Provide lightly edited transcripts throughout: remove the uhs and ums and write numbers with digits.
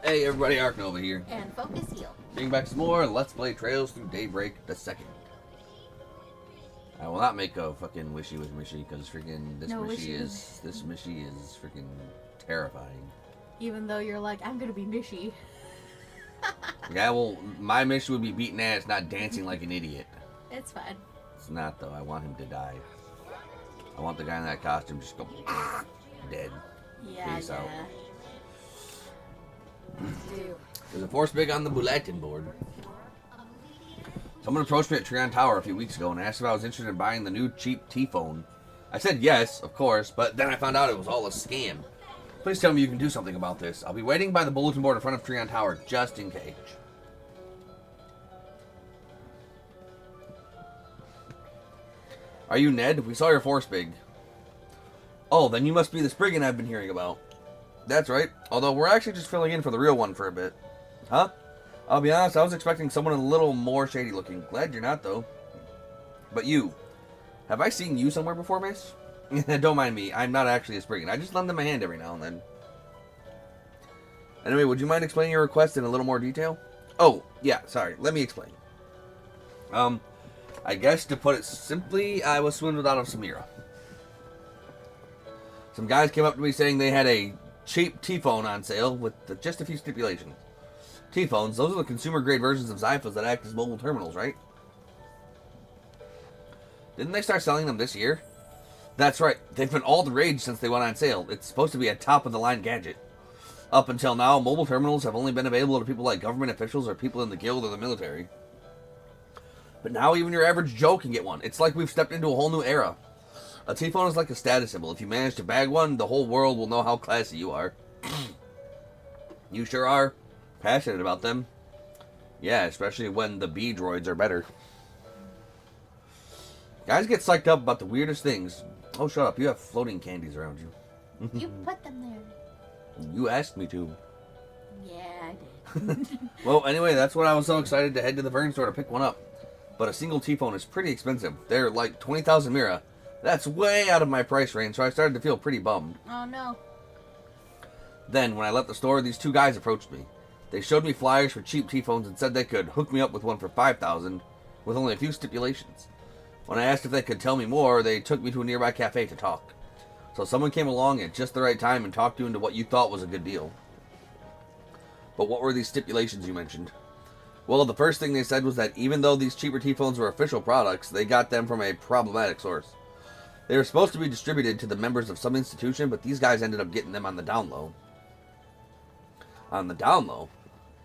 Hey everybody, Ark Nova here. And Focus Heal. Bringing back some more Let's Play Trails Through Daybreak the second. I will not make a fucking wishy with Mishy because freaking this Mishy is freaking terrifying. Even though you're like, I'm gonna be Mishy. Yeah, well, my Mishy would be beating ass, not dancing like an idiot. It's fine. It's not though. I want him to die. I want the guy in that costume just go dead. Yeah, Peace out. Dude. There's a force big on the bulletin board. Someone approached me at Trion Tower a few weeks ago and asked if I was interested in buying the new cheap T-phone. I said yes, of course, but then I found out it was all a scam. Please tell me you can do something about this. I'll be waiting by the bulletin board in front of Trion Tower just in case. Are you Ned? We saw your force big. Oh, then you must be the Spriggan I've been hearing about. That's right, although we're actually just filling in for the real one for a bit. Huh? I'll be honest, I was expecting someone a little more shady looking. Glad you're not, though. But you. Have I seen you somewhere before, miss? Don't mind me, I'm not actually a Spriggan. I just lend them a hand every now and then. Anyway, would you mind explaining your request in a little more detail? Oh, yeah, sorry, let me explain. I guess to put it simply, I was swindled out of Samira. Some guys came up to me saying they had a cheap T-phone on sale with just a few stipulations. T-phones, those are the consumer-grade versions of Zyphos that act as mobile terminals, right? Didn't they start selling them this year? That's right. They've been all the rage since they went on sale. It's supposed to be a top-of-the-line gadget. Up until now, mobile terminals have only been available to people like government officials or people in the guild or the military. But now even your average Joe can get one. It's like we've stepped into a whole new era. A T-phone is like a status symbol. If you manage to bag one, the whole world will know how classy you are. You sure are passionate about them. Yeah, especially when the bee droids are better. Guys get psyched up about the weirdest things. Oh, shut up. You have floating candies around you. You put them there. You asked me to. Yeah, I did. Well, anyway, that's what I was so excited to head to the Vern store to pick one up. But a single T-phone is pretty expensive. They're like 20,000 Mira. That's way out of my price range, so I started to feel pretty bummed. Oh, no. Then, when I left the store, these two guys approached me. They showed me flyers for cheap T-phones and said they could hook me up with one for 5,000, with only a few stipulations. When I asked if they could tell me more, they took me to a nearby cafe to talk. So someone came along at just the right time and talked you into what you thought was a good deal. But what were these stipulations you mentioned? Well, the first thing they said was that even though these cheaper T-phones were official products, they got them from a problematic source. They were supposed to be distributed to the members of some institution, but these guys ended up getting them on the down low. On the down low?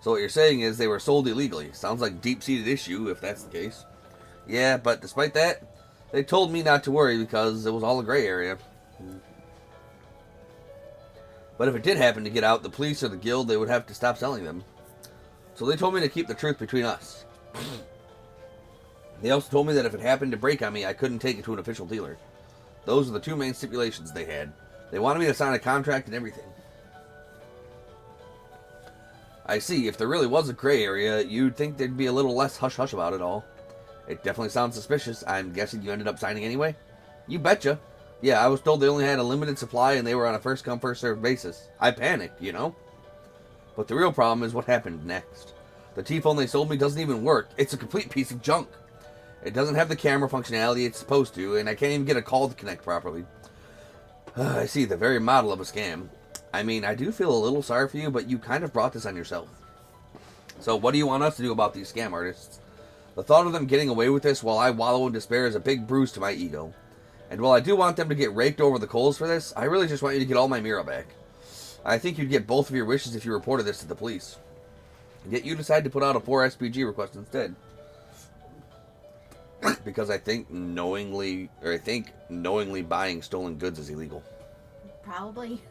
So what you're saying is they were sold illegally. Sounds like a deep-seated issue, if that's the case. Yeah, but despite that, they told me not to worry because it was all a gray area. But if it did happen to get out, the police or the guild, they would have to stop selling them. So they told me to keep the truth between us. They also told me that if it happened to break on me, I couldn't take it to an official dealer. Those are the two main stipulations they had. They wanted me to sign a contract and everything. I see. If there really was a gray area, you'd think there'd be a little less hush-hush about it all. It definitely sounds suspicious. I'm guessing you ended up signing anyway? You betcha. Yeah, I was told they only had a limited supply and they were on a first-come, first-served basis. I panicked, you know? But the real problem is what happened next. The T-phone they sold me doesn't even work. It's a complete piece of junk. It doesn't have the camera functionality it's supposed to, and I can't even get a call to connect properly. I see, the very model of a scam. I mean, I do feel a little sorry for you, but you kind of brought this on yourself. So what do you want us to do about these scam artists? The thought of them getting away with this while I wallow in despair is a big bruise to my ego. And while I do want them to get raked over the coals for this, I really just want you to get all my Mira back. I think you'd get both of your wishes if you reported this to the police. Yet you decide to put out a 4 SPG request instead. Because I think knowingly buying stolen goods is illegal. Probably.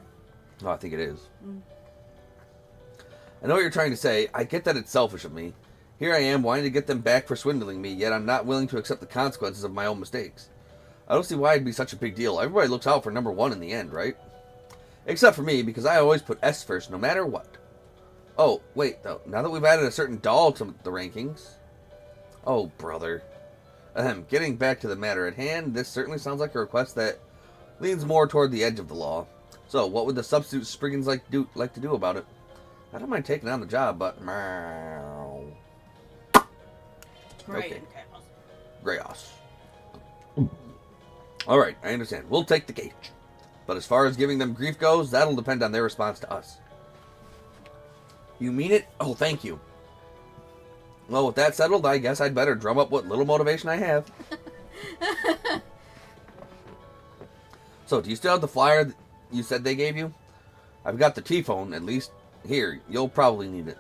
Oh, I think it is. I know what you're trying to say. I get that it's selfish of me. Here I am wanting to get them back for swindling me, yet I'm not willing to accept the consequences of my own mistakes. I don't see why it'd be such a big deal. Everybody looks out for number one in the end, right? Except for me, because I always put S first, no matter what. Oh, wait, though. Now that we've added a certain doll to the rankings... Oh, brother. Getting back to the matter at hand, this certainly sounds like a request that leans more toward the edge of the law. So, what would the substitute Spriggans like to do about it? I don't mind taking on the job, but... Meow. Okay. Grayos. Alright, I understand. We'll take the cage. But as far as giving them grief goes, that'll depend on their response to us. You mean it? Oh, thank you. Well, with that settled, I guess I'd better drum up what little motivation I have. So, do you still have the flyer that you said they gave you? I've got the T-phone, at least. Here, you'll probably need it.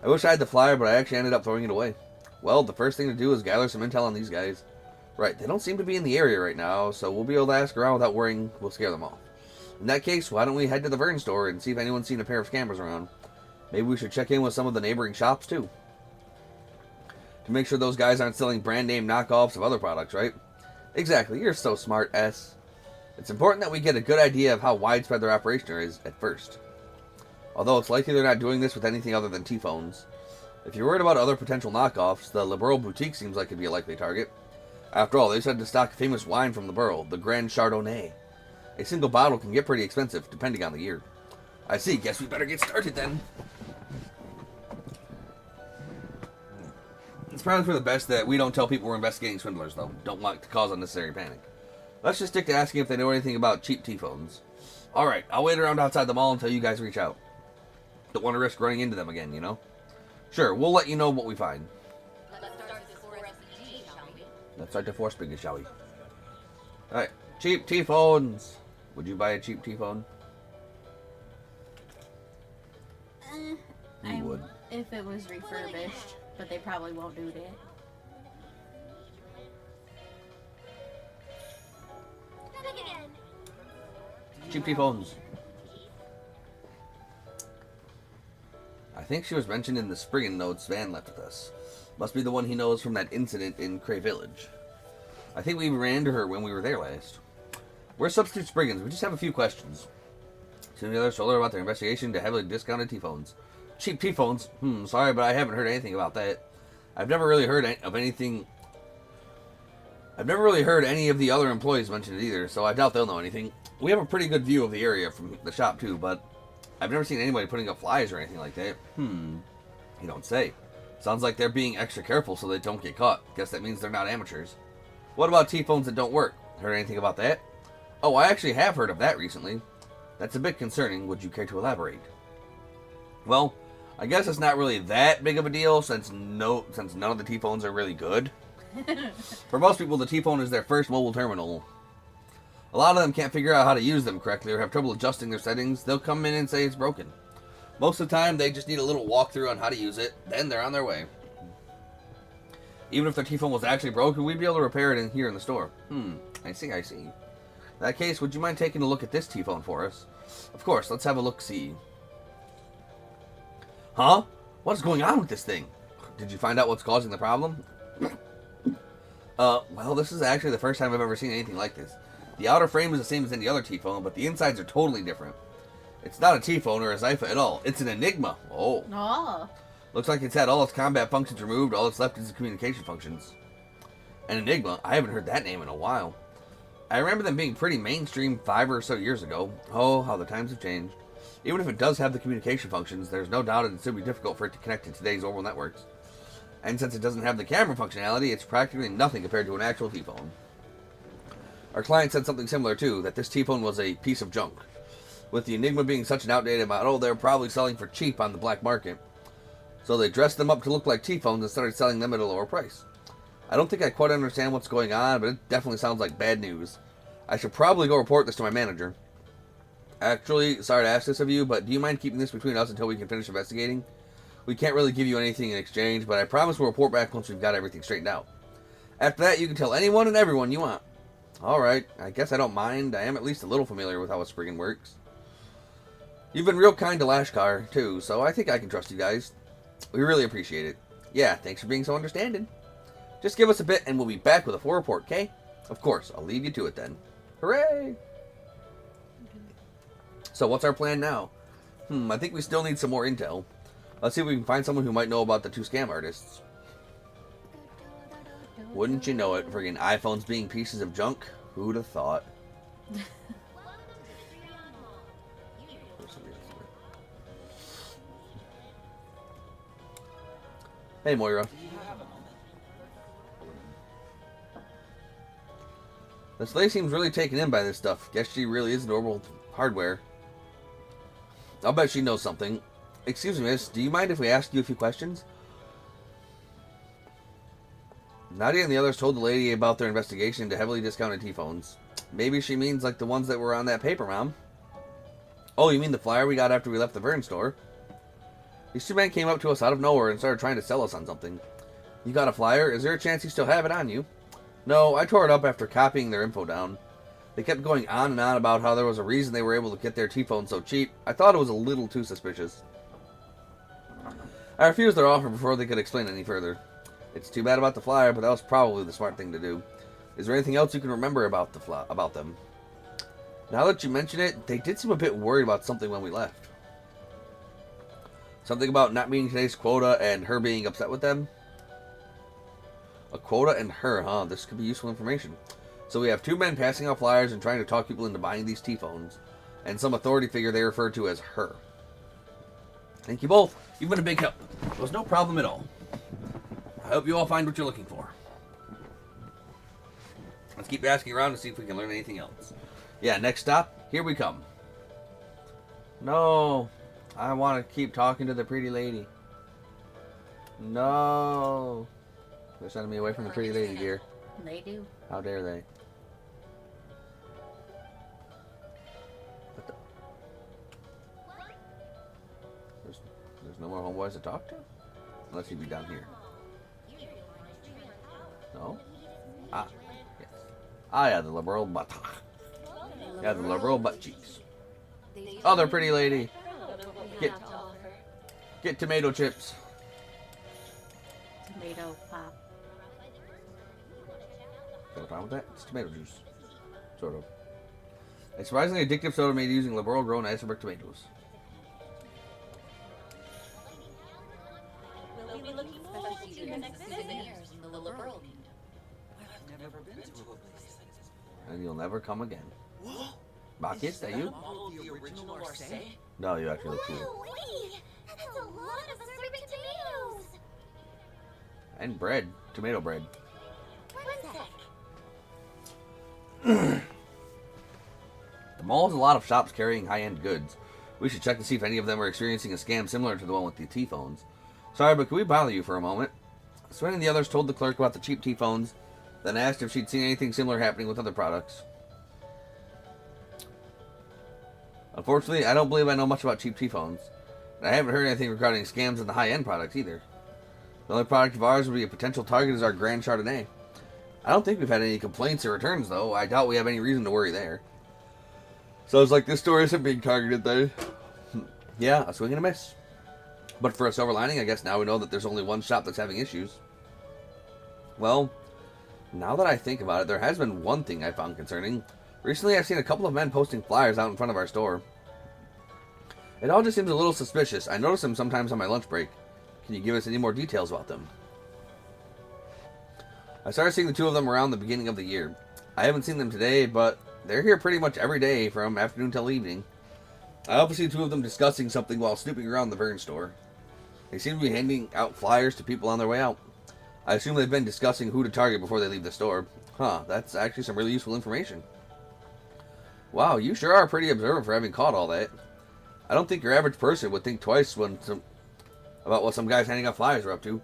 I wish I had the flyer, but I actually ended up throwing it away. Well, the first thing to do is gather some intel on these guys. Right, they don't seem to be in the area right now, so we'll be able to ask around without worrying we'll scare them off. In that case, why don't we head to the Vern store and see if anyone's seen a pair of scammers around. Maybe we should check in with some of the neighboring shops, too. To make sure those guys aren't selling brand name knockoffs of other products, right? Exactly, you're so smart, S. It's important that we get a good idea of how widespread their operation is at first. Although it's likely they're not doing this with anything other than T-phones. If you're worried about other potential knockoffs, the Liberal Boutique seems like it'd be a likely target. After all, they said to stock famous wine from the borough, the Grand Chardonnay. A single bottle can get pretty expensive, depending on the year. I see, guess we better get started then. It's probably for the best that we don't tell people we're investigating swindlers, though. Don't want to cause unnecessary panic. Let's just stick to asking if they know anything about cheap T-phones. Alright, I'll wait around outside the mall until you guys reach out. Don't want to risk running into them again, you know? Sure, we'll let you know what we find. Let's start the force bigger, shall we? Alright, cheap T-phones. Would you buy a cheap T-phone? You would. If it was refurbished, but they probably won't do that. Cheap T-phones. I think she was mentioned in the Spriggan notes Van left with us. Must be the one he knows from that incident in Cray Village. I think we ran into her when we were there last. We're substitute Spriggans. We just have a few questions. Soon the others told her about their investigation into heavily discounted T-phones. Cheap T-phones? Sorry, but I haven't heard anything about that. I've never really heard of anything. I've never really heard any of the other employees mention it either, so I doubt they'll know anything. We have a pretty good view of the area from the shop too, but I've never seen anybody putting up flyers or anything like that. You don't say. Sounds like they're being extra careful so they don't get caught. Guess that means they're not amateurs. What about T-phones that don't work? Heard anything about that? Oh, I actually have heard of that recently. That's a bit concerning. Would you care to elaborate? Well, I guess it's not really that big of a deal since none of the T-phones are really good. For most people, the T-phone is their first mobile terminal. A lot of them can't figure out how to use them correctly or have trouble adjusting their settings. They'll come in and say it's broken. Most of the time, they just need a little walkthrough on how to use it, then they're on their way. Even if their T-phone was actually broken, we'd be able to repair it in here in the store. I see. In that case, would you mind taking a look at this T-phone for us? Of course, let's have a look-see. Huh? What's going on with this thing? Did you find out what's causing the problem? Well, this is actually the first time I've ever seen anything like this. The outer frame is the same as any other T-phone, but the insides are totally different. It's not a T-phone or a Zypha at all. It's an Enigma. Oh. Looks like it's had all its combat functions removed. All that's left is the communication functions. An Enigma? I haven't heard that name in a while. I remember them being pretty mainstream 5 or so years ago. Oh, how the times have changed. Even if it does have the communication functions, there's no doubt it'd still be difficult for it to connect to today's orbital networks. And since it doesn't have the camera functionality, it's practically nothing compared to an actual T-phone. Our client said something similar too, that this T-phone was a piece of junk. With the Enigma being such an outdated model, they're probably selling for cheap on the black market. So they dressed them up to look like T-phones and started selling them at a lower price. I don't think I quite understand what's going on, but it definitely sounds like bad news. I should probably go report this to my manager. Actually, sorry to ask this of you, but do you mind keeping this between us until we can finish investigating? We can't really give you anything in exchange, but I promise we'll report back once we've got everything straightened out. After that, you can tell anyone and everyone you want. Alright, I guess I don't mind. I am at least a little familiar with how a Spriggan works. You've been real kind to Lashkar, too, so I think I can trust you guys. We really appreciate it. Yeah, thanks for being so understanding. Just give us a bit and we'll be back with a full report, okay? Of course, I'll leave you to it then. Hooray! So what's our plan now? I think we still need some more intel. Let's see if we can find someone who might know about the 2 scam artists. Wouldn't you know it, friggin' iPhones being pieces of junk? Who'd have thought? Hey, Moira. This lady seems really taken in by this stuff. Guess she really is normal hardware. I'll bet she knows something. Excuse me, miss. Do you mind if we ask you a few questions? Nadia and the others told the lady about their investigation into heavily discounted T-phones. Maybe she means like the ones that were on that paper, Mom. Oh, you mean the flyer we got after we left the Vern store? These two men came up to us out of nowhere and started trying to sell us on something. You got a flyer? Is there a chance you still have it on you? No, I tore it up after copying their info down. They kept going on and on about how there was a reason they were able to get their T-phone so cheap. I thought it was a little too suspicious. I refused their offer before they could explain any further. It's too bad about the flyer, but that was probably the smart thing to do. Is there anything else you can remember about about them? Now that you mention it, they did seem a bit worried about something when we left. Something about not meeting today's quota and her being upset with them? A quota and her, huh? This could be useful information. So we have two men passing out flyers and trying to talk people into buying these T-phones, and some authority figure they refer to as her. Thank you both. You've been a big help. It was no problem at all. I hope you all find what you're looking for. Let's keep asking around to see if we can learn anything else. Yeah, next stop, here we come. No, I want to keep talking to the pretty lady. No. They're sending me away from the pretty lady, dear. They do. How dare they? What the? There's no more homeboys to talk to? Unless he'd be down here. No? Ah, yes. Ah, yeah, the liberal butt. Yeah, the liberal butt cheeks. Other pretty lady. Get tomato chips. Tomato pop. Got a problem with that? It's tomato juice. Sort of. A surprisingly addictive soda made using liberal grown iceberg tomatoes. We'll be looking forward to your next souvenirs in the liberal kingdom. I've never been to a place. And you'll never come again. Baki, is that you? All the original Marseille? No, you actually look cool. Wowee! That's a lot of assorted tomatoes! And bread. Tomato bread. One sec. The mall has a lot of shops carrying high-end goods. We should check to see if any of them are experiencing a scam similar to the one with the T-phones. Sorry, but can we bother you for a moment? Sven and the others told the clerk about the cheap T-phones, then asked if she'd seen anything similar happening with other products. Unfortunately, I don't believe I know much about cheap T-phones. And I haven't heard anything regarding scams in the high-end products either. The only product of ours would be a potential target is our Grand Chardonnay. I don't think we've had any complaints or returns, though. I doubt we have any reason to worry there. Sounds like this store isn't being targeted, then. Yeah, a swing and a miss. But for a silver lining, I guess now we know that there's only one shop that's having issues. Well, now that I think about it, there has been one thing I found concerning. Recently, I've seen a couple of men posting flyers out in front of our store. It all just seems a little suspicious. I notice them sometimes on my lunch break. Can you give us any more details about them? I started seeing the two of them around the beginning of the year. I haven't seen them today, but they're here pretty much every day from afternoon till evening. I also see two of them discussing something while snooping around the Vern store. They seem to be handing out flyers to people on their way out. I assume they've been discussing who to target before they leave the store. Huh, that's actually some really useful information. Wow, you sure are pretty observant for having caught all that. I don't think your average person would think twice about what some guys handing out flyers are up to.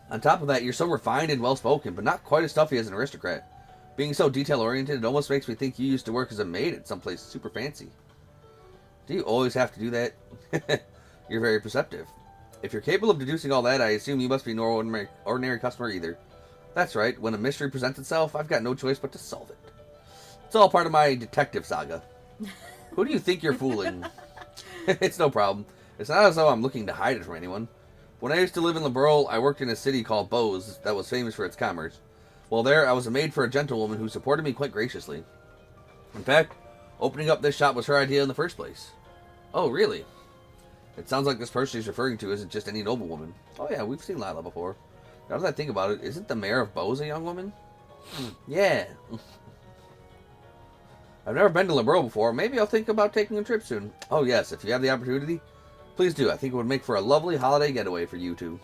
On top of that, you're so refined and well-spoken, but not quite as stuffy as an aristocrat. Being so detail-oriented, it almost makes me think you used to work as a maid at someplace super fancy. Do you always have to do that? You're very perceptive. If you're capable of deducing all that, I assume you must be no ordinary customer either. That's right, when a mystery presents itself, I've got no choice but to solve it. It's all part of my detective saga. Who do you think you're fooling? It's no problem. It's not as though I'm looking to hide it from anyone. When I used to live in Liberal, I worked in a city called Bose that was famous for its commerce. While there, I was a maid for a gentlewoman who supported me quite graciously. In fact, opening up this shop was her idea in the first place. Oh, really? It sounds like this person she's referring to isn't just any noblewoman. Oh yeah, we've seen Lila before. Now that I think about it, isn't the mayor of Bose a young woman? Yeah. I've never been to Liberal before. Maybe I'll think about taking a trip soon. Oh yes, if you have the opportunity, Please do. I think it would make for a lovely holiday getaway for you two.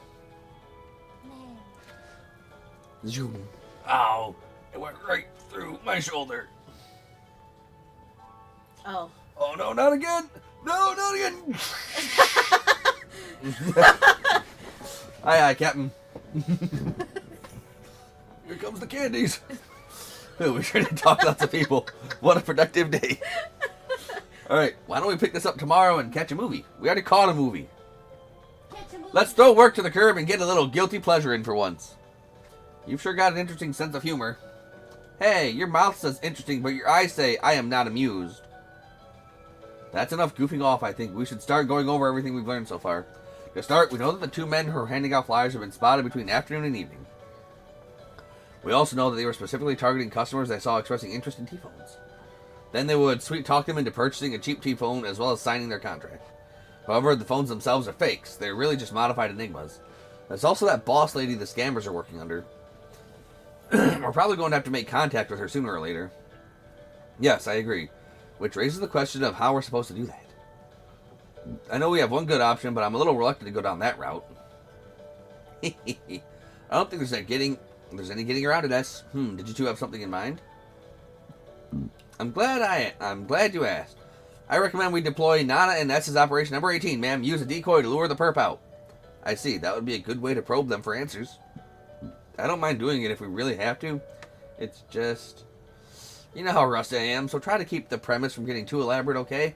Zoom. Ow. It went right through my shoulder. Oh. Oh, no, not again. No, not again. Aye, aye, Captain. Here comes the candies. Ooh, we sure did talk lots of people. What a productive day. Alright, why don't we pick this up tomorrow and catch a movie? We already caught a movie. Let's throw work to the curb and get a little guilty pleasure in for once. You've sure got an interesting sense of humor. Hey, your mouth says interesting, but your eyes say, I am not amused. That's enough goofing off, I think. We should start going over everything we've learned so far. To start, we know that the two men who are handing out flyers have been spotted between afternoon and evening. We also know that they were specifically targeting customers they saw expressing interest in T-phones. Then they would sweet-talk them into purchasing a cheap T-phone as well as signing their contract. However, the phones themselves are fakes. They're really just modified enigmas. There's also that boss lady the scammers are working under. We're probably going to have to make contact with her sooner or later. Yes, I agree. Which raises the question of how we're supposed to do that. I know we have one good option, but I'm a little reluctant to go down that route. I don't think there's any getting around it, S. Did you two have something in mind? I'm glad you asked. I recommend we deploy Nana and S's Operation Number 18, ma'am. Use a decoy to lure the perp out. I see. That would be a good way to probe them for answers. I don't mind doing it if we really have to. It's just... You know how rusty I am, so try to keep the premise from getting too elaborate, okay?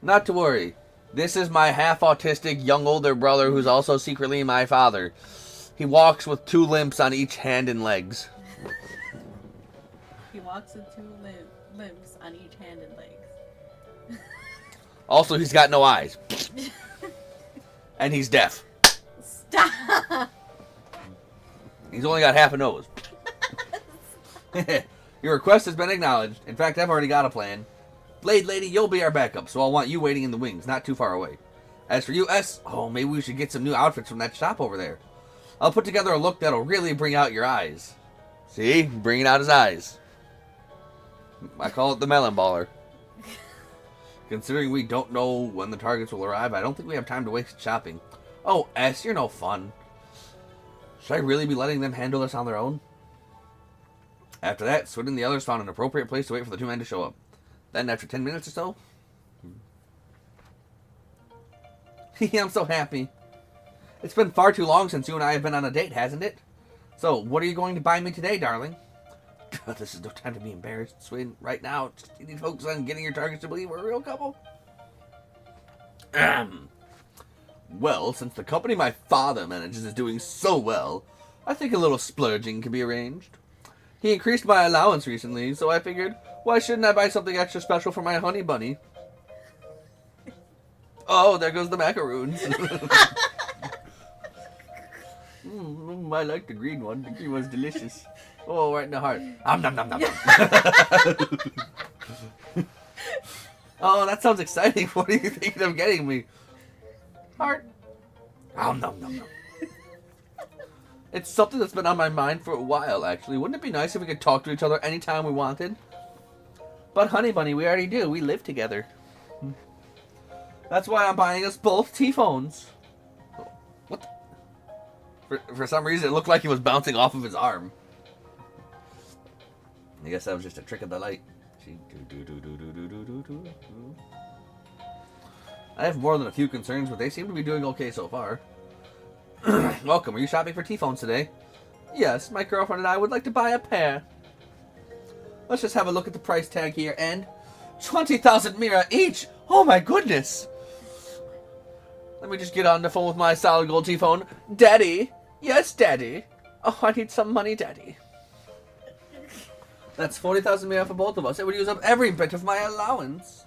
Not to worry. This is my half-autistic young older brother who's also secretly my father. He walks with 2 limps on each hand and legs. He walks with 2 limbs on each hand and legs. Also, he's got no eyes. And he's deaf. Stop! He's only got half a nose. Your request has been acknowledged. In fact, I've already got a plan. Blade Lady, you'll be our backup, so I'll want you waiting in the wings, not too far away. As for you, S, maybe we should get some new outfits from that shop over there. I'll put together a look that'll really bring out your eyes. See? Bringing out his eyes. I call it the melon baller. Considering we don't know when the targets will arrive, I don't think we have time to waste shopping. Oh, S, you're no fun. Should I really be letting them handle this on their own? After that, Swid and the others found an appropriate place to wait for the 2 men to show up. Then, after 10 minutes or so... I'm so happy. It's been far too long since you and I have been on a date, hasn't it? So, what are you going to buy me today, darling? This is no time to be embarrassed, Swid. Right now, you need to focus on getting your targets to believe we're a real couple. Well, since the company my father manages is doing so well, I think a little splurging can be arranged. He increased my allowance recently, so I figured, why shouldn't I buy something extra special for my honey bunny? Oh, there goes the macaroons. I like the green one. The green one's delicious. Oh, right in the heart. Nom nom nom nom. Oh, that sounds exciting. What are you thinking of getting me? Heart. Nom nom nom nom. It's something that's been on my mind for a while, actually. Wouldn't it be nice if we could talk to each other anytime we wanted? But, honey bunny, we already do. We live together. That's why I'm buying us both T-phones. What the? For some reason, it looked like he was bouncing off of his arm. I guess that was just a trick of the light. I have more than a few concerns, but they seem to be doing okay so far. Welcome. Are you shopping for T-phones today? Yes, my girlfriend and I would like to buy a pair. Let's just have a look at the price tag here, and 20,000 mira each! Oh my goodness! Let me just get on the phone with my solid gold T-phone. Daddy! Yes, Daddy! Oh, I need some money, Daddy. That's 40,000 mira for both of us. It would use up every bit of my allowance.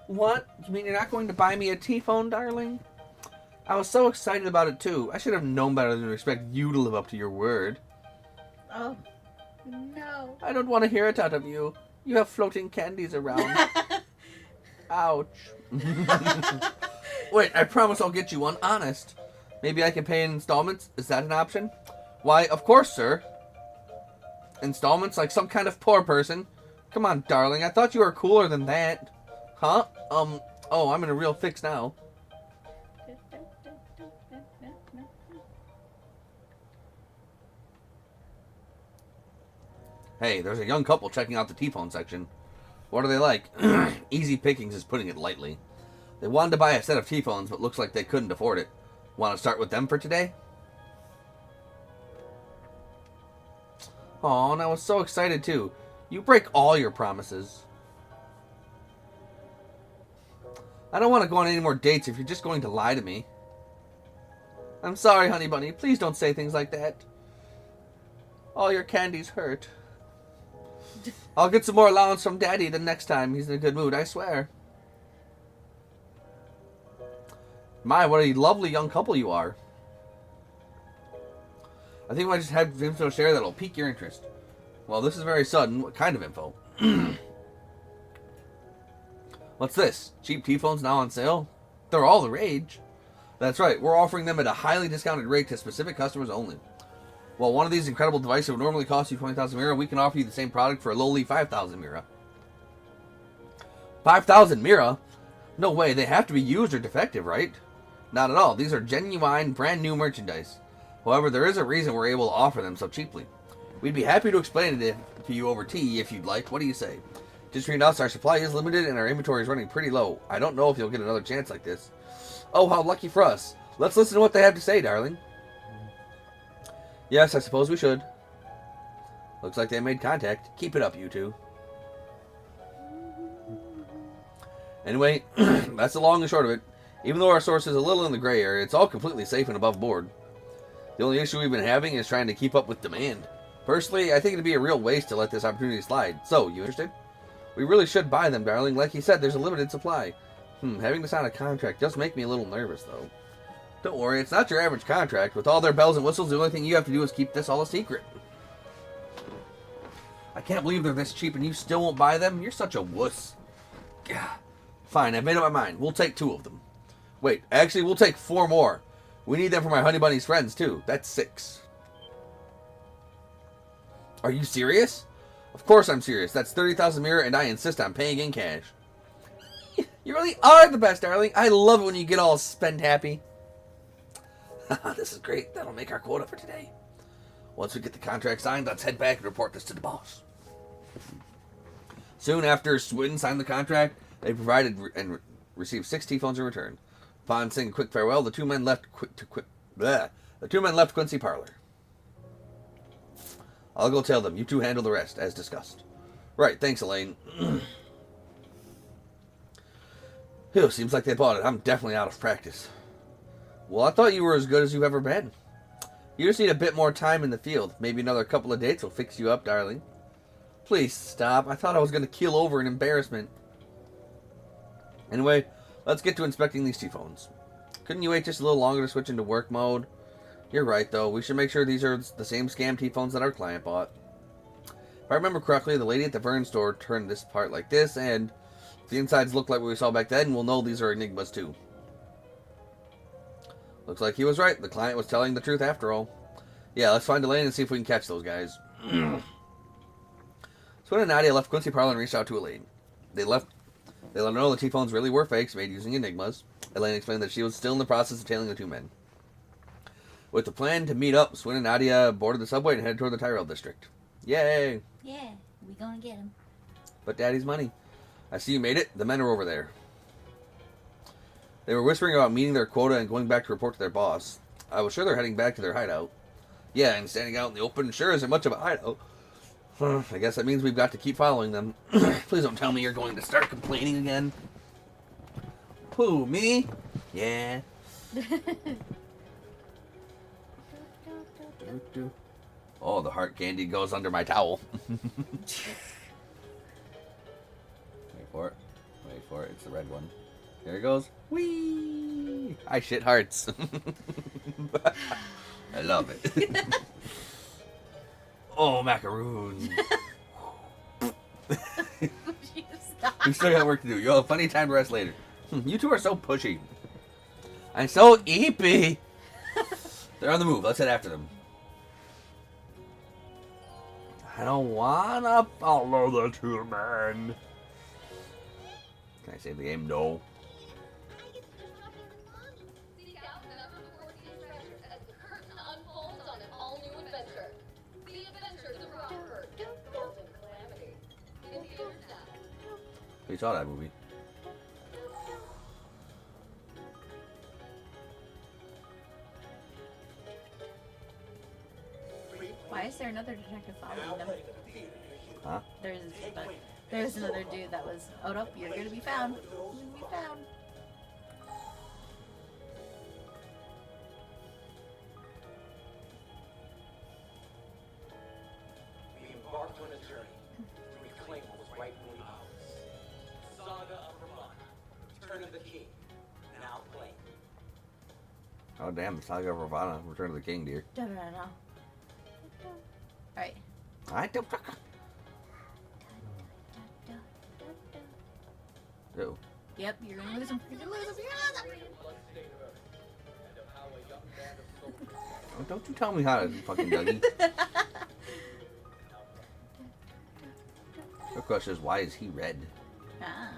What? You mean you're not going to buy me a T-phone, darling? I was so excited about it, too. I should have known better than to expect you to live up to your word. Oh, no. I don't want to hear it out of you. You have floating candies around. Ouch. Wait, I promise I'll get you one, honest. Maybe I can pay in installments? Is that an option? Why, of course, sir. Installments like some kind of poor person? Come on, darling, I thought you were cooler than that. Huh? Oh, I'm in a real fix now. Hey, there's a young couple checking out the T-phone section. What are they like? Easy pickings is putting it lightly. They wanted to buy a set of T-phones, but looks like they couldn't afford it. Want to start with them for today? Aw, and I was so excited too. You break all your promises. I don't want to go on any more dates if you're just going to lie to me. I'm sorry, honey bunny. Please don't say things like that. All your candies hurt. I'll get some more allowance from Daddy the next time he's in a good mood, I swear. My, what a lovely young couple you are. I think I might just have info to share that'll pique your interest. Well, this is very sudden. What kind of info? What's this? Cheap T-phones now on sale? They're all the rage. That's right. We're offering them at a highly discounted rate to specific customers only. While one of these incredible devices would normally cost you 20,000 Mira, we can offer you the same product for a lowly 5,000 Mira. 5,000 Mira? No way. They have to be used or defective, right? Not at all. These are genuine, brand new merchandise. However, there is a reason we're able to offer them so cheaply. We'd be happy to explain it to you over tea if you'd like. What do you say? Just between us, our supply is limited and our inventory is running pretty low. I don't know if you'll get another chance like this. Oh, how lucky for us. Let's listen to what they have to say, darling. Yes, I suppose we should. Looks like they made contact. Keep it up, you two. Anyway, that's the long and short of it. Even though our source is a little in the gray area, it's all completely safe and above board. The only issue we've been having is trying to keep up with demand. Personally, I think it'd be a real waste to let this opportunity slide. So, you interested? We really should buy them, darling. Like you said, there's a limited supply. Having to sign a contract does make me a little nervous, though. Don't worry, it's not your average contract. With all their bells and whistles, the only thing you have to do is keep this all a secret. I can't believe they're this cheap and you still won't buy them. You're such a wuss. Gah. Fine, I've made up my mind. We'll take 2 of them. Wait, actually, we'll take 4 more. We need them for my Honey Bunny's friends, too. That's 6. Are you serious? Of course I'm serious. That's 30,000 Mira, and I insist on paying in cash. You really are the best, darling. I love it when you get all spend happy. This is great. That'll make our quota for today. Once we get the contract signed, let's head back and report this to the boss. Soon after Swin signed the contract, they provided and received 6 T-phones in return. Upon saying a quick farewell, the two men left Quincy Parlor. I'll go tell them. You two handle the rest, as discussed. Right, thanks, Elaine. Phew, seems like they bought it. I'm definitely out of practice. Well, I thought you were as good as you've ever been. You just need a bit more time in the field. Maybe another couple of dates will fix you up, darling. Please stop. I thought I was going to keel over in embarrassment. Anyway, let's get to inspecting these T-phones. Couldn't you wait just a little longer to switch into work mode? You're right, though. We should make sure these are the same scam T-phones that our client bought. If I remember correctly, the lady at the Vern store turned this part like this, and if the insides look like what we saw back then, we'll know these are Enigmas, too. Looks like he was right. The client was telling the truth after all. Yeah, let's find Elaine and see if we can catch those guys. Swin and Nadia left Quincy Parlor and reached out to Elaine. They let her know the T-phones really were fakes made using Enigmas. Elaine explained that she was still in the process of tailing the 2 men. With the plan to meet up, Swin and Nadia boarded the subway and headed toward the Tyrell district. Yay! Yeah, we gonna get him. But Daddy's money. I see you made it. The men are over there. They were whispering about meeting their quota and going back to report to their boss. I was sure they're heading back to their hideout. Yeah, and standing out in the open sure isn't much of a hideout. I guess that means we've got to keep following them. Please don't tell me you're going to start complaining again. Who, me? Yeah. Oh, the heart candy goes under my towel. Wait for it. Wait for it. It's the red one. There it goes. Whee! I shit hearts. I love it. Oh, macaroons. We still got work to do. You'll have plenty of time to rest later. You two are so pushy. I'm so eepy. They're on the move. Let's head after them. I don't wanna follow the 2 men. Can I save the game? No. We saw that movie. Why is there another detective following them? Huh? There's another dude that was, oh nope, you're gonna be found. You're gonna be found. We embarked on a journey to reclaim what was rightfully ours. Saga of Ravana, Return of the King, now playing. Oh damn, the Saga of Ravana, Return of the King, dear. No. Alright. I don't. Oh. Yep, you're gonna lose him. You're gonna lose him. Oh, don't you tell me how to fucking Dougie. The question is, why is he red? Ah.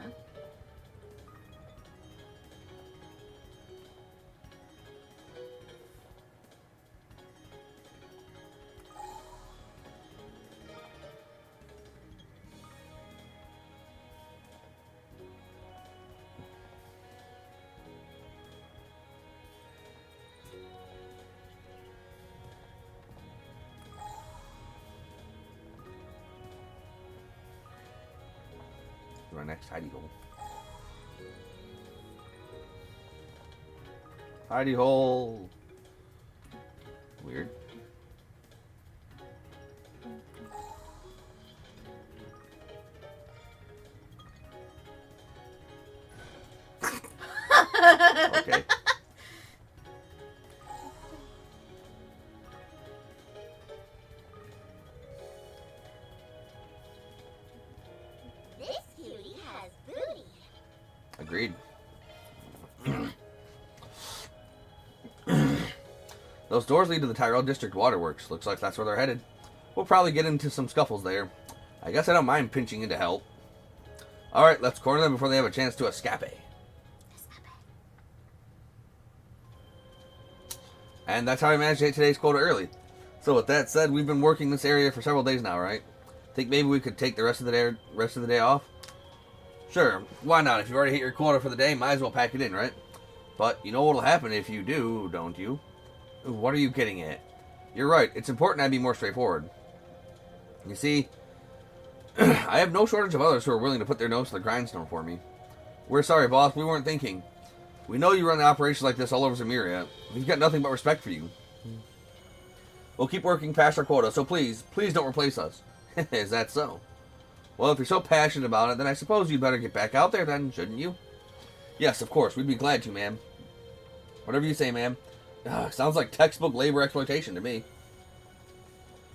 Our next hidey hole. Hidey hole. Weird. Okay. This cutie has booty. Agreed. Those doors lead to the Tyrell District Waterworks. Looks like that's where they're headed. We'll probably get into some scuffles there. I guess I don't mind pinching in to help. Alright, let's corner them before they have a chance to escape. And that's how I managed to hit today's quota early. So with that said, we've been working this area for several days now, right? Think maybe we could take the rest of the day off? Sure, why not? If you've already hit your quota for the day, might as well pack it in, right? But you know what'll happen if you do, don't you? What are you getting at? You're right, it's important I be more straightforward. You see, I have no shortage of others who are willing to put their nose to the grindstone for me. We're sorry, boss, we weren't thinking. We know you run the operations like this all over Zemuria. We've got nothing but respect for you. We'll keep working past our quota, so please don't replace us. Is that so? Well, if you're so passionate about it, then I suppose you'd better get back out there then, shouldn't you? Yes, of course, we'd be glad to, ma'am. Whatever you say, ma'am. Sounds like textbook labor exploitation to me.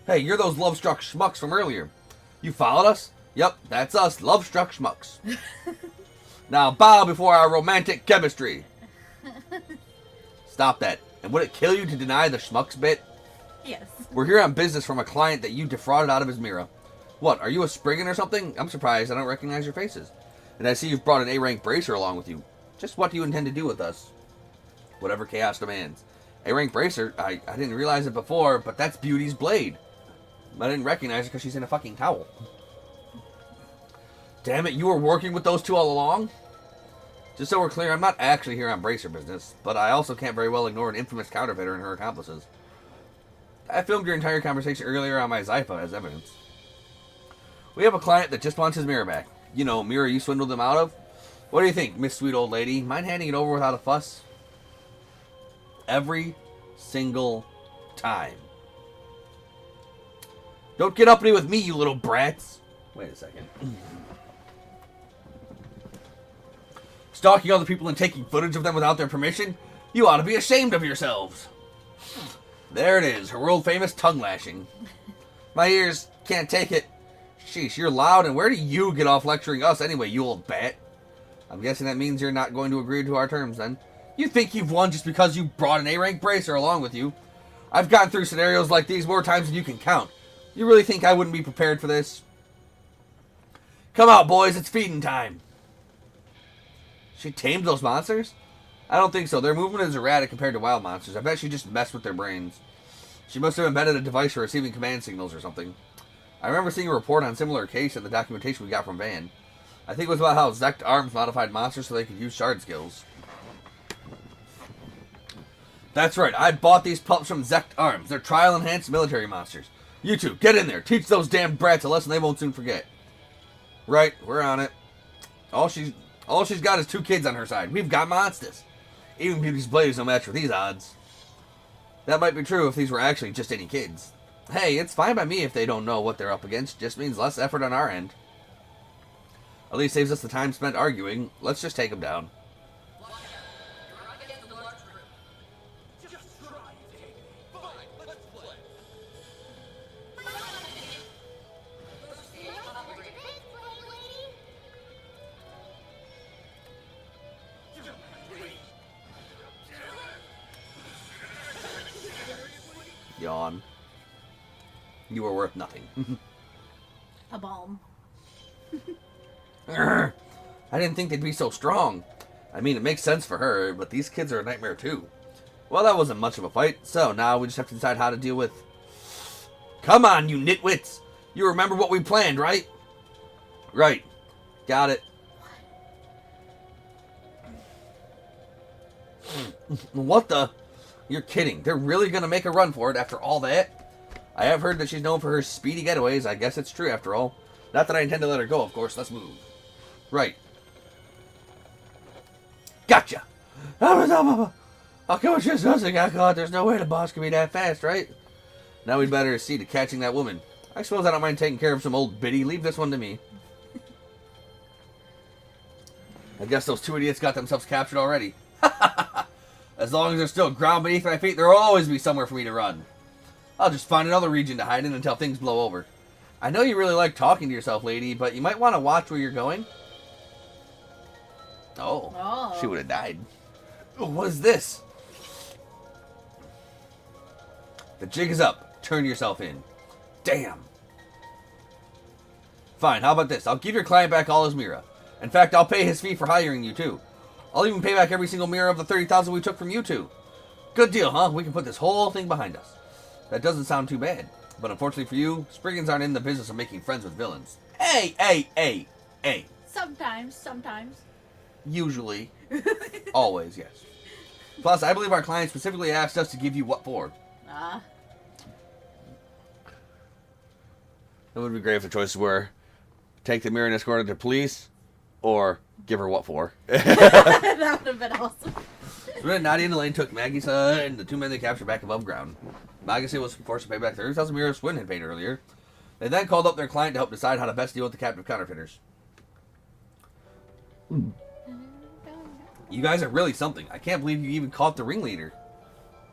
Hey, you're those love-struck schmucks from earlier. You followed us? Yep, that's us, love-struck schmucks. Now bow before our romantic chemistry. Stop that. And would it kill you to deny the schmucks bit? Yes. We're here on business from a client that you defrauded out of his mirror. What, are you a Spriggan or something? I'm surprised I don't recognize your faces. And I see you've brought an A-rank bracer along with you. Just what do you intend to do with us? Whatever chaos demands. A-rank bracer? I didn't realize it before, but that's Beauty's blade. I didn't recognize her because she's in a fucking towel. Damn it, you were working with those two all along? Just so we're clear, I'm not actually here on bracer business, but I also can't very well ignore an infamous counterfeiter and her accomplices. I filmed your entire conversation earlier on my Zypha as evidence. We have a client that just wants his mirror back. You know, mirror you swindled him out of? What do you think, Miss Sweet Old Lady? Mind handing it over without a fuss? Every single time. Don't get uppity with me, you little brats. Wait a second. Stalking other people and taking footage of them without their permission? You ought to be ashamed of yourselves. There it is, her world-famous tongue lashing. My ears can't take it. Sheesh, you're loud, and where do you get off lecturing us anyway, you old bat? I'm guessing that means you're not going to agree to our terms, then. You think you've won just because you brought an A-rank bracer along with you? I've gotten through scenarios like these more times than you can count. You really think I wouldn't be prepared for this? Come out, boys, it's feeding time. She tamed those monsters? I don't think so. Their movement is erratic compared to wild monsters. I bet she just messed with their brains. She must have embedded a device for receiving command signals or something. I remember seeing a report on a similar case in the documentation we got from Van. I think it was about how Zect Arms modified monsters so they could use shard skills. That's right, I bought these pups from Zect Arms. They're trial-enhanced military monsters. You two, get in there. Teach those damn brats a lesson they won't soon forget. Right, we're on it. All she's got is 2 kids on her side. We've got monsters. Even Beauty's Blade is no match for these odds. That might be true if these were actually just any kids. Hey, it's fine by me if they don't know what they're up against. Just means less effort on our end. At least saves us the time spent arguing. Let's just take them down. Just try and take me. Fine, let's play. Yawn. You were worth nothing. A balm. I didn't think they'd be so strong. I mean, it makes sense for her, but these kids are a nightmare too. Well, that wasn't much of a fight, so now we just have to decide how to deal with... Come on, you nitwits! You remember what we planned, right? Right. Got it. What the? You're kidding. They're really gonna make a run for it after all that? I have heard that she's known for her speedy getaways. I guess it's true after all. Not that I intend to let her go, of course. Let's move. Right. Gotcha! Okay, what's just us? I got caught. There's no way the boss can be that fast, right? Now we'd better see to catching that woman. I suppose I don't mind taking care of some old biddy. Leave this one to me. I guess those 2 idiots got themselves captured already. As long as there's still ground beneath my feet, there will always be somewhere for me to run. I'll just find another region to hide in until things blow over. I know you really like talking to yourself, lady, but you might want to watch where you're going. Oh. She would have died. Oh, what is this? The jig is up. Turn yourself in. Damn. Fine, how about this? I'll give your client back all his Mira. In fact, I'll pay his fee for hiring you, too. I'll even pay back every single Mira of the 30,000 we took from you two. Good deal, huh? We can put this whole thing behind us. That doesn't sound too bad. But unfortunately for you, Spriggans aren't in the business of making friends with villains. Hey. Sometimes. Usually. Always, yes. Plus, I believe our client specifically asked us to give you what for. It would be great if the choices were take the mirror and escort her to police, or give her what for. That would have been awesome. So Nadia and Elaine took Maggie's and the 2 men they captured back above ground. Maggie was forced to pay back 30,000 mirrors Swin had paid earlier. They then called up their client to help decide how to best deal with the captive counterfeiters. You guys are really something. I can't believe you even caught the ringleader.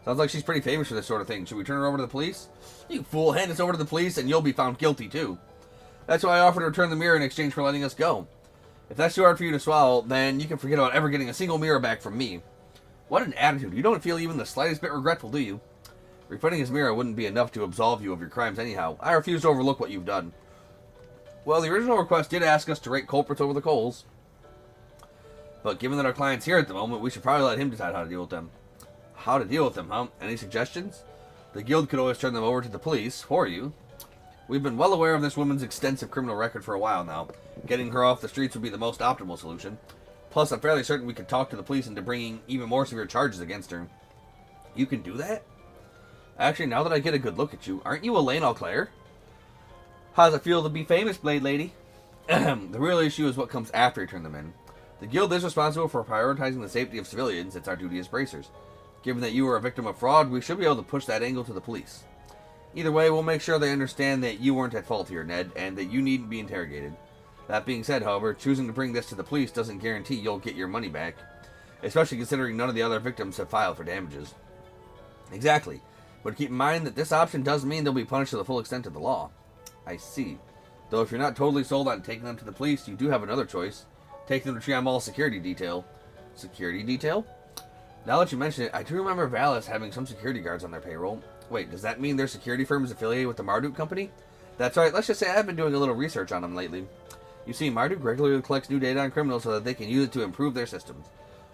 Sounds like she's pretty famous for this sort of thing. Should we turn her over to the police? You fool, hand us over to the police and you'll be found guilty too. That's why I offered to return the mirror in exchange for letting us go. If that's too hard for you to swallow, then you can forget about ever getting a single mirror back from me. What an attitude. You don't feel even the slightest bit regretful, do you? Refunding his mirror wouldn't be enough to absolve you of your crimes anyhow. I refuse to overlook what you've done. Well, the original request did ask us to rate culprits over the coals. But given that our client's here at the moment, we should probably let him decide how to deal with them. How to deal with them, huh? Any suggestions? The guild could always turn them over to the police for you. We've been well aware of this woman's extensive criminal record for a while now. Getting her off the streets would be the most optimal solution. Plus, I'm fairly certain we could talk to the police into bringing even more severe charges against her. You can do that? Actually, now that I get a good look at you, aren't you Elaine Auclair? How's it feel to be famous, Blade Lady? The real issue is what comes after you turn them in. The guild is responsible for prioritizing the safety of civilians. It's our duty as bracers. Given that you were a victim of fraud, we should be able to push that angle to the police. Either way, we'll make sure they understand that you weren't at fault here, Ned, and that you needn't be interrogated. That being said, however, choosing to bring this to the police doesn't guarantee you'll get your money back, especially considering none of the other victims have filed for damages. Exactly, but keep in mind that this option does mean they'll be punished to the full extent of the law. I see. Though if you're not totally sold on taking them to the police, you do have another choice. Take them to Trion Mall's security detail. Security detail? Now that you mention it, I do remember Valis having some security guards on their payroll. Wait, does that mean their security firm is affiliated with the Marduk company? That's right, let's just say I've been doing a little research on them lately. You see, Marduk regularly collects new data on criminals so that they can use it to improve their systems.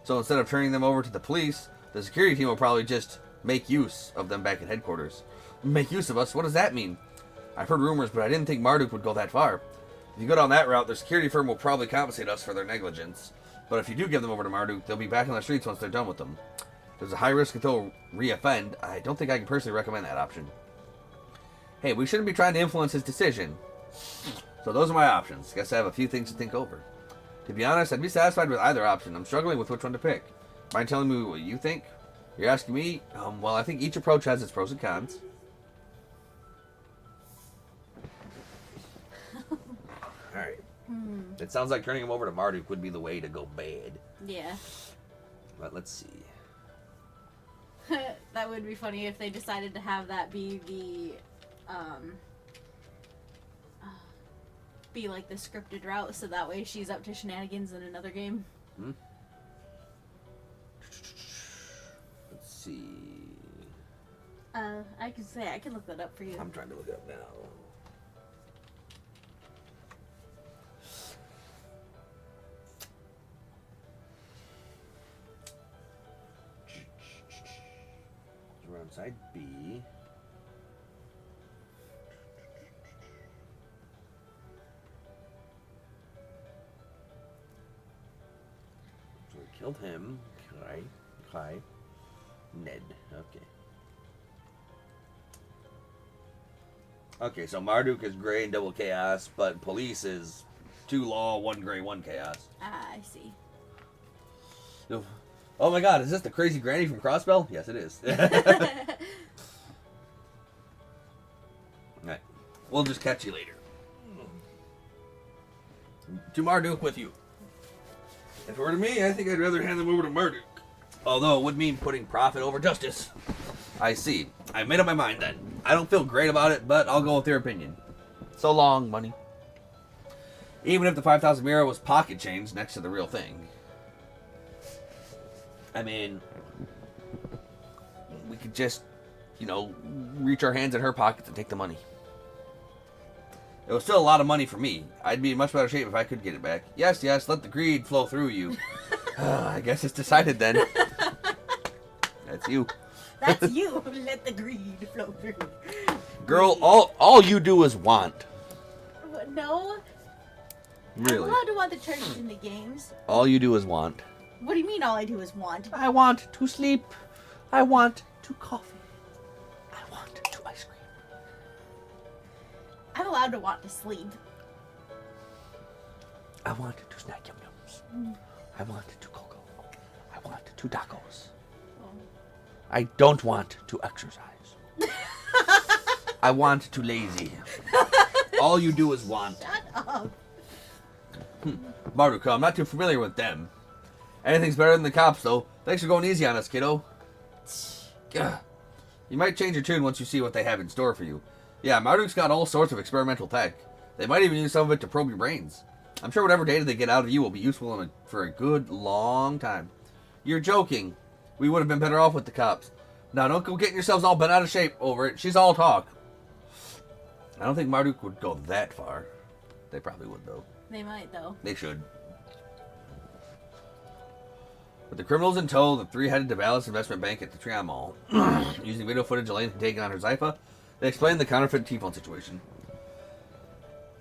So instead of turning them over to the police, the security team will probably just make use of them back at headquarters. Make use of us? What does that mean? I've heard rumors, but I didn't think Marduk would go that far. If you go down that route, the security firm will probably compensate us for their negligence. But if you do give them over to Marduk, they'll be back on the streets once they're done with them. There's a high risk that they'll re-offend. I don't think I can personally recommend that option. Hey, we shouldn't be trying to influence his decision. So those are my options. Guess I have a few things to think over. To be honest, I'd be satisfied with either option. I'm struggling with which one to pick. Mind telling me what you think? You're asking me? Well, I think each approach has its pros and cons. Alright. It sounds like turning him over to Marduk would be the way to go bad. Yeah. But let's see. That would be funny if they decided to have that be the, be like the scripted route, so that way she's up to shenanigans in another game. Let's see. I can look that up for you. I'm trying to look it up now. We're on side B. So we killed him. Kai. Ned. Okay. Okay, so Marduk is gray and double chaos, but police is 2 law, 1 gray, 1 chaos. Ah, I see. Oh my god, is this the crazy granny from Crossbell? Yes, it is. Alright. We'll just catch you later. To Marduk with you. If it were to me, I think I'd rather hand them over to Marduk. Although it would mean putting profit over justice. I see. I've made up my mind then. I don't feel great about it, but I'll go with their opinion. So long, money. Even if the 5,000 mira was pocket change next to the real thing. I mean, we could just, reach our hands in her pockets and take the money. It was still a lot of money for me. I'd be in much better shape if I could get it back. Yes, let the greed flow through you. I guess it's decided then. That's you. That's you. Let the greed flow through. Girl, all you do is want. No. Really? I'm allowed to want the charges in the games. All you do is want. What do you mean all I do is want? I want to sleep. I want to coffee. I want to ice cream. I'm allowed to want to sleep. I want to snack yum-yums. I want to cocoa. I want to tacos. I don't want to exercise. I want to lazy. All you do is want. Shut up. Marduk, I'm not too familiar with them. Anything's better than the cops, though. Thanks for going easy on us, kiddo. Gah. You might change your tune once you see what they have in store for you. Yeah, Marduk's got all sorts of experimental tech. They might even use some of it to probe your brains. I'm sure whatever data they get out of you will be useful for a good long time. You're joking. We would have been better off with the cops. Now, don't go getting yourselves all bent out of shape over it. She's all talk. I don't think Marduk would go that far. They probably would, though. They might, though. They should. With the criminals in tow, the 3 headed to Vallis Investment Bank at the Trion Mall. Using video footage Elaine had taken on her Zypha, they explained the counterfeit T-phone situation.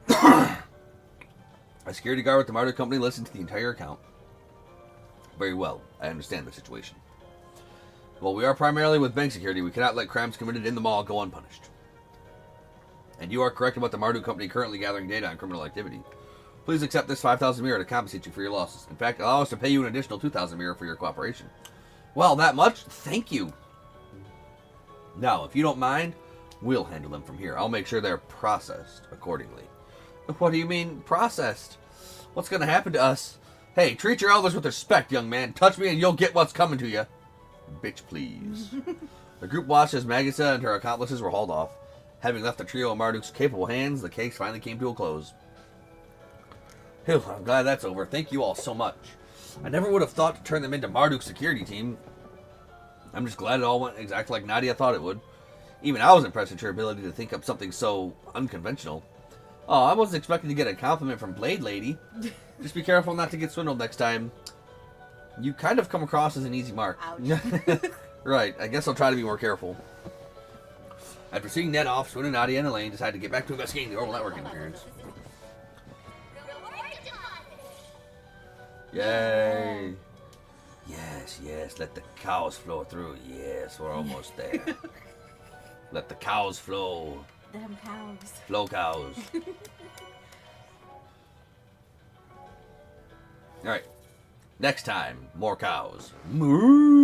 A security guard with the Marduk company listened to the entire account. Very well. I understand the situation. While we are primarily with bank security, we cannot let crimes committed in the mall go unpunished. And you are correct about the Marduk company currently gathering data on criminal activity. Please accept this 5,000 mira to compensate you for your losses. In fact, allow us to pay you an additional 2,000 mira for your cooperation. Well, that much? Thank you. Now, if you don't mind, we'll handle them from here. I'll make sure they're processed accordingly. What do you mean, processed? What's going to happen to us? Hey, treat your elders with respect, young man. Touch me and you'll get what's coming to you. Bitch, please. The group watched as Magissa and her accomplices were hauled off. Having left the trio in Marduk's capable hands, the case finally came to a close. Phew, I'm glad that's over. Thank you all so much. I never would have thought to turn them into Marduk's security team. I'm just glad it all went exactly like Nadia thought it would. Even I was impressed at your ability to think up something so unconventional. Oh, I wasn't expecting to get a compliment from Blade Lady. Just be careful not to get swindled next time. You kind of come across as an easy mark. Ouch. Right, I guess I'll try to be more careful. After seeing Ned off, Swin and Nadia and Elaine decided to get back to investigating the oral network interference. Yay! Yes, yes. Let the cows flow through. Yes, we're almost there. Let the cows flow. Them cows. Flow cows. All right. Next time, more cows. Moo.